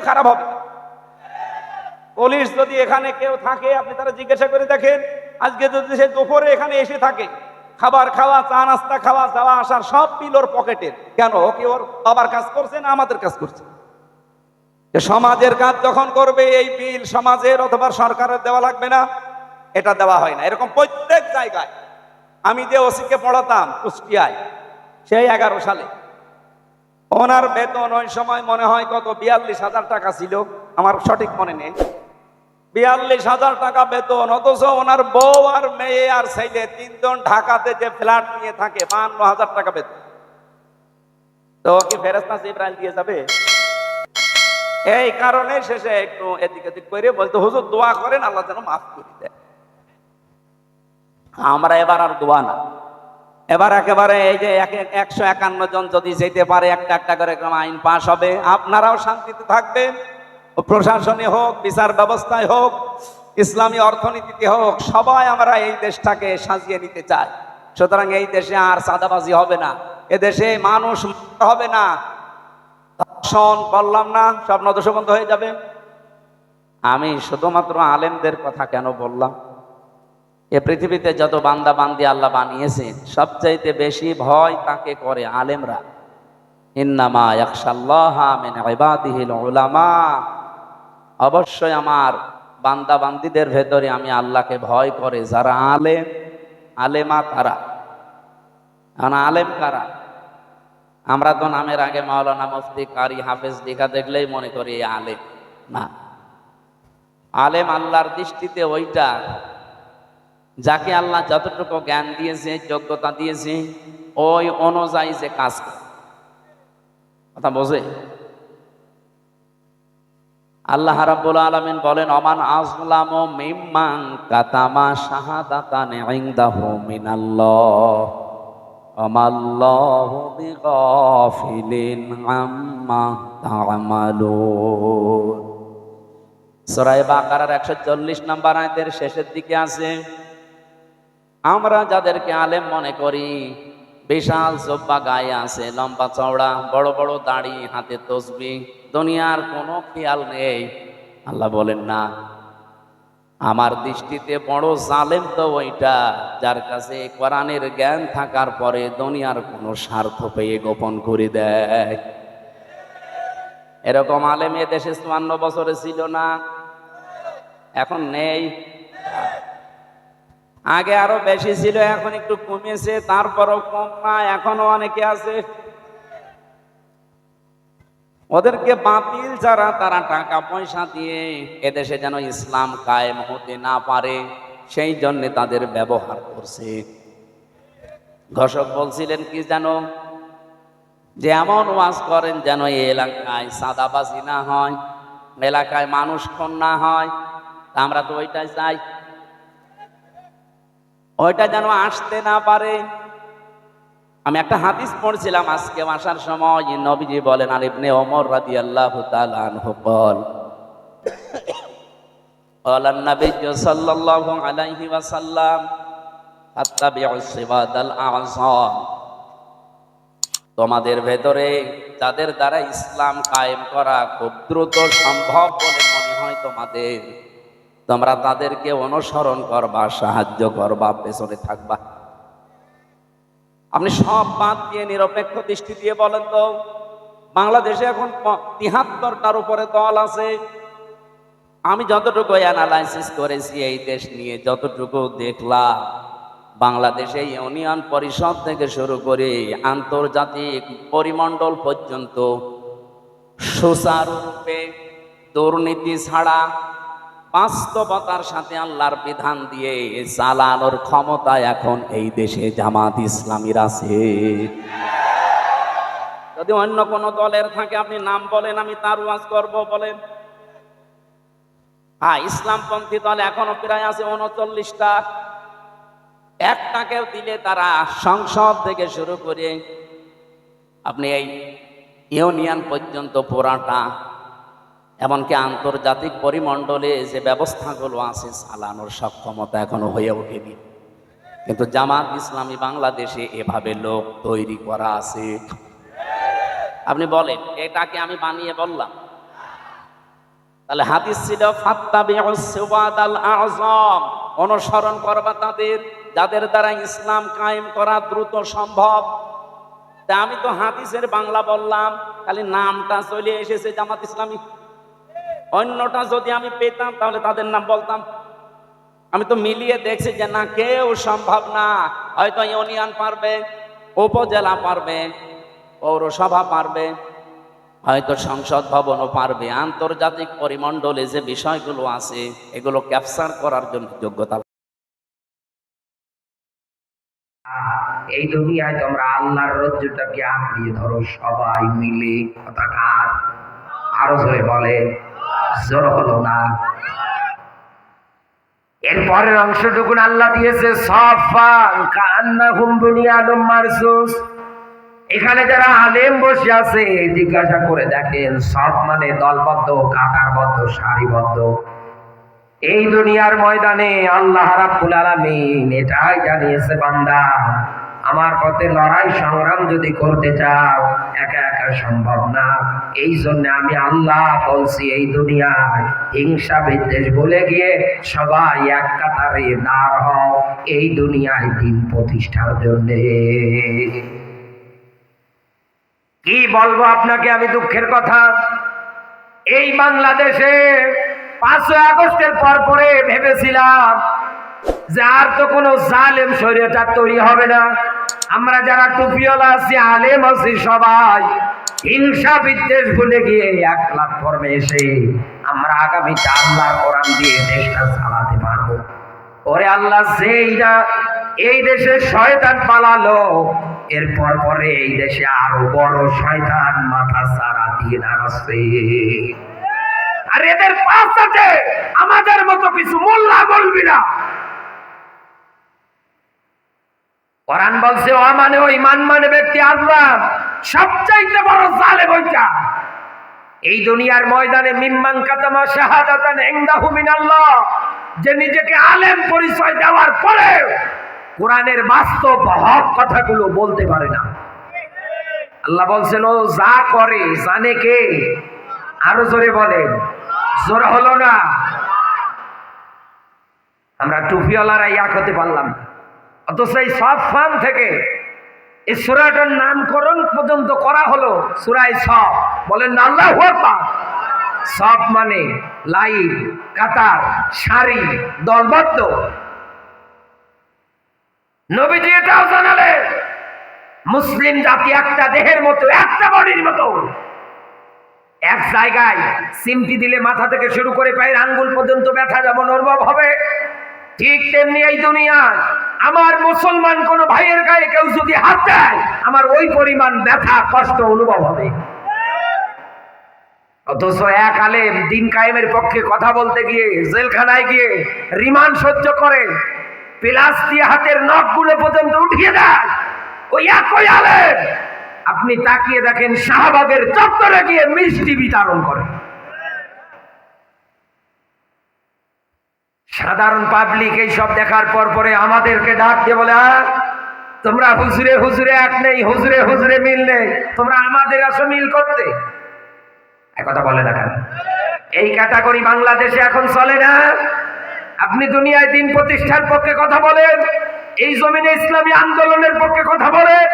খারাপ হবে। পুলিশ যদি এখানে কেউ থাকে, আপনি তারা জিজ্ঞাসা করে দেখেন, আজকে যদি সে দুপুরে এখানে এসে থাকে, খাবার খাওয়া, চা নাস্তা খাওয়া, যাওয়া আসার সব বিল ওর পকেটের। কেন? ও কি ওর বাবার কাজ করছে না আমাদের কাজ করছে? সমাজের কাজ যখন করবে, এই বিল সমাজের অথবা সরকারের দেওয়া লাগবে না? এটা দেওয়া হয় না। এরকম প্রত্যেক জায়গায়। আমি যে ওসিকে পড়াতাম কুষ্টিয়ায়, সেই 11 সালে, ওনার বেতন ওই সময় মনে হয় কত 42,000 টাকা ছিল, আমার সঠিক মনে নেই। 42,000 টাকা বেতন, অথচ ওনার বউ আর মেয়ে আর ছেলে 3 জন ঢাকাতে যে ফ্ল্যাট নিয়ে থাকে, 52,000 টাকা বেতন। তো কি ফেরেশতা জিবরাইল দিয়ে যাবে? এই কারণে শেষে একটু এদিক এদিক করে বলতে, হুজুর দোয়া করেন আল্লাহ যেন মাফ করে দেয়। আমরা এবার আর দোয়া না, এবার একেবারে এই যে 151 জন যদি যেতে পারে, একটা একটা করে আইন পাস হবে, আপনারাও শান্তিতে থাকবেন। প্রশাসনে হোক, বিচার ব্যবস্থায় হোক, ইসলামী অর্থনীতিতে হোক, সবাই আমরা এই দেশটাকে সাজিয়ে নিতে চাই। সুতরাং এই দেশে আর চাঁদাবাজি হবে না, এ দেশে মানুষ হবে না, ধর্ষণ বললাম না, সব নদশ বন্ধ হয়ে যাবে। আমি শুধুমাত্র আলেমদের কথা কেন বললাম? এ পৃথিবীতে যত বান্দা বান্দি আল্লাহ বানিয়েছেন, সবচাইতে বেশি ভয় তাকে করে আলেমরা। ইন্নামা ইয়াখশাল্লাহা মিন ইবাদিহিল উলামা। অবশ্যই আমার বান্দা বান্দিদের ভেতরে আমি আল্লাহকে ভয় করে যারা আলেম, আলেমা তারা। আলেম কারা? আমরা তো নামের আগে মাওলানা, মুফতি, কারি, হাফেজ লেখা দেখলেই মনে করি আলেম। না, আলেম আল্লাহর দৃষ্টিতে ওইটা যাকে আল্লাহ যতটুকু জ্ঞান দিয়েছে, যোগ্যতা দিয়েছে, ওই অনুযায়ী যে কাজ করে। কথা বোঝে? আল্লাহ রাব্বুল আলামিন বলেন, অমান আযলামু মিম্মান কাতামা শাহাদাতান ইনদাহু মিনাল্লাহ আমাল্লাহু বিগাফিলিন আম্মা তা'মালুন। সূরা বাকারার 140 নম্বর আয়াতের শেষের দিকে আছে, আমরা যাদেরকে আলেম মনে করি, বিশাল জুব্বা গায়ে আছে, লম্বা চওড়া, বড় বড় দাড়ি, হাতে তসবিহ, দুনিয়ার কোনো খেয়াল নেই। আল্লাহ বলেন না, আমার দৃষ্টিতে বড় জালেম তো ওইটা যার কাছে কোরআনের জ্ঞান থাকার পরে দুনিয়ার কোনো স্বার্থ পেয়ে গোপন করে দেয়। এরকম আলেম এ দেশে 54 বছরে ছিল না, এখন নেই। আগে আরো বেশি ছিল, এখন একটু কমেছে, তারপরও কম না, এখনো অনেকে আছে। ওদেরকে বাতিল যারা, তারা টাকা পয়সা দিয়ে এদেশে যেন ইসলাম কায়েম হতে না পারে, সেই জন্য তাদের ব্যবহার করছে। ঘোষক বলছিলেন কি জানো, যে এমন ওয়াজ করেন যেন এই এলাকায় সাদাবাজি না হয়, এলাকায় মানুষ খুন না হয়। আমরা তো ওইটাই চাই, ওইটা যেন আসতে না পারে। আমি একটা হাদিস পড়ছিলাম আজকে আসার সময়, নবীজি বলেন, আর ইবনে ওমর রাদিয়াল্লাহু তাআলা আনহু বল, ক্বালা নবী সাল্লাল্লাহু আলাইহি ওয়াসাল্লাম, আত্তাবিউস সিবাদাল আযম। তোমাদের ভেতরে যাদের দ্বারা ইসলাম কায়েম করা খুব দ্রুত সম্ভব বলে মনে হয় তোমাদের, তোমরা তাদেরকে অনুসরণ করবা, সাহায্য করবা, পেছনে থাকবা। আপনি সব বাদ দিয়ে নিরপেক্ষ দৃষ্টি দিয়ে বলেন তো, বাংলাদেশে এখন 73টার উপরে দল আছে। আমি যতটুকু অ্যানালাইসিস করেছি এই দেশ নিয়ে, যতটুকু দেখলাম, বাংলাদেশে ইউনিয়ন পরিষদ থেকে শুরু করে আন্তর্জাতিক পরিমণ্ডল পর্যন্ত সুচারুরূপে দুর্নীতি ছাড়া বাস্তবতার সাথে আল্লাহর বিধান দিয়ে চালানোর ক্ষমতা এখন এই দেশে জামাত ইসলামীর আছে। যদি অন্য কোন দলের থাকে আপনি নাম বলেন, আমি তার ওয়াজ করব, বলেন। হ্যাঁ, ইসলামপন্থী দল এখনো প্রায় আছে 39টা। একটাকেও দিলে তারা সংসদ থেকে শুরু করে আপনি এই ইউনিয়ন পর্যন্ত পুরাটা, এমনকি আন্তর্জাতিক পরিমণ্ডলে যে ব্যবস্থাগুলো আছে চালানোর সক্ষমতা এখনো হয়ে ওঠেনি। কিন্তু জামাত ইসলামী বাংলাদেশে এভাবে লোক তৈরি করা আছে। আপনি বলেন, এটাকে আমি বানিয়ে বললাম? তাহলে হাদিস ছিল ফাত্তাবিউস সিওয়াদাল আযম, অনুসরণ করবা তাদের যাদের দ্বারা ইসলাম কায়েম করা দ্রুত সম্ভব। তা আমি তো হাদিসের বাংলা বললাম, খালি নামটা চলে এসেছে জামাত ইসলামী। অন্যটা যদি আমি পেতাম তাহলে তাদের নাম বলতাম। আমি তো মিলিয়ে দেখছি যে না, কেউ সম্ভব না। হয়তো ইউনিয়ন পারবে, উপজেলা পারবে, পৌরসভা পারবে, হয়তো সংসদ ভবনও পারবে। আন্তর্জাতিক পরিমণ্ডলে যে বিষয়গুলো আছে এগুলো ক্যাপচার করার জন্য যোগ্যতা। এই দুনিয়ায় তোমরা আল্লাহর রজ্জুটাকে আঁকড়িয়ে ধরো সবাই মিলে। কথাকার আরো জোরে বলে, জোর হলো না। এরপরের অংশটুকু আল্লাহ দিয়েছে সাফান কান্নাহুম বুনিয়ানুম মারসুস। এখানে যারা আলেম বসে আছে জিজ্ঞাসা করে দেখেন, সব মানে দলবদ্ধ, কাতারবদ্ধ, সারিবদ্ধ। এই দুনিয়ার ময়দানে আল্লাহ রাব্বুল আলামিন এটাই জানিয়েছে, বান্দা আমার পথে লড়াই সংগ্রাম যদি করতে চাও একা একা সম্ভব না। এই জন্য আমি আল্লাহ বলছি, এই দুনিয়ায় হিংসা বিদ্বেষ ভুলে গিয়ে সবাই এক কাতারে দাঁড় হও এই দুনিয়ায় দিন প্রতিষ্ঠার জন্য। কি বলবো আপনাকে আমি দুঃখের কথা, এই বাংলাদেশে 5ই আগস্টের পরে ভেবেছিলাম যে আর তো কোনো জালেম শরীয়ত তৈরি হবে না। আমরা যারা টুপিওয়ালা আছি, আলেম আছি, সবাই হিংসা বিদ্বেষ ভুলে গিয়ে এক প্ল্যাটফর্মে এসে আমরা আগামীতে আল্লাহর কোরআন দিয়ে দেশটা চালাতে পারবো। ওরে আল্লাহ, যেই না এই দেশে শয়তান পালালো, এরপর পরে এই দেশে আরো বড় শয়তান মাথা চারা দিয়ে দাঁড়াচ্ছে। আর এদের পাশে আমাদের মতো কিছু মোল্লা বলবি না। কোরআন বলছে অমানে ও ঈমান মানে ব্যক্তি আল্লাহ সবচাইতে বড় জালেম ওইটা। এই দুনিয়ার ময়দানে মিম্মান কাতামা শাহাদাতান ইনদাহু মিনাল্লাহ, যে নিজেকে আলেম পরিচয় দেওয়ার পরে কোরআনের বাস্তব হক কথাগুলো বলতে পারে না। আল্লাহ বলছেন ও যা করে জানে কে? আরো জোরে বলেন, জোর হলো না। আমরা টুপিওয়ালারা এক হতে পারলাম না, অথচ এই সাফফান থেকে এই সূরাটার নামকরণ পর্যন্ত করা হলো সূরায়ে সাফ। বলেন না আল্লাহু আকবার। সাফ মানে লাইন, কাতার, সারি, দলবদ্ধ। নবীজি এটাও জানালেন, মুসলিম জাতি একটা দেহের মতো, একটা বডির মতো। এক জায়গায় সিমটি দিলে মাথা থেকে শুরু করে পায়ের আঙ্গুল পর্যন্ত ব্যথা যেমন অনুভব হবে, ঠিক তেমনি এই দুনিয়ায় আমার মুসলমান কোন ভাইয়ের গায়ে কেউ যদি হাত দেয়, আমার ওই পরিমাণ ব্যথা কষ্ট অনুভব হবে। অথচ এক আলেম দিন কায়েমের পক্ষে কথা বলতে গিয়ে জেলখানায় গিয়ে রিমান্ড সহ্য করে, প্লাস দিয়ে হাতের নখগুলো পর্যন্ত উঠিয়ে দেয়। ওই একই আলেম আপনি তাকিয়ে দেখেন শাহবাগের চত্বরে গিয়ে মিষ্টি বিতরণ করে। সাধারণ পাবলিক এই সব দেখার পর পরে আমাদেরকে ডাক দিয়ে বলে, তোমরা হুজুরে হুজুরে এক নেই, হুজুরে হুজুরে মিল নেই, তোমরা আমাদের আসো মিল করতে। কথা বলে না কেন? এই ক্যাটাগরি বাংলাদেশে এখন চলে না। আপনি দুনিয়ায় দিন প্রতিষ্ঠার পক্ষে কথা বলেন, এই জমিনে ইসলামী আন্দোলনের পক্ষে কথা বলেন,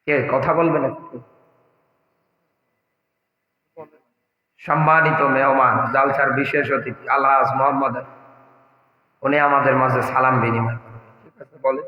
কে কথা বলবে না? সম্মানিত মেহমান, জালসার বিশেষ অতিথি আলহাজ মোহাম্মদ, উনি আমাদের মাঝে সালাম বিনিময় করেন। ঠিক আছে, বলে।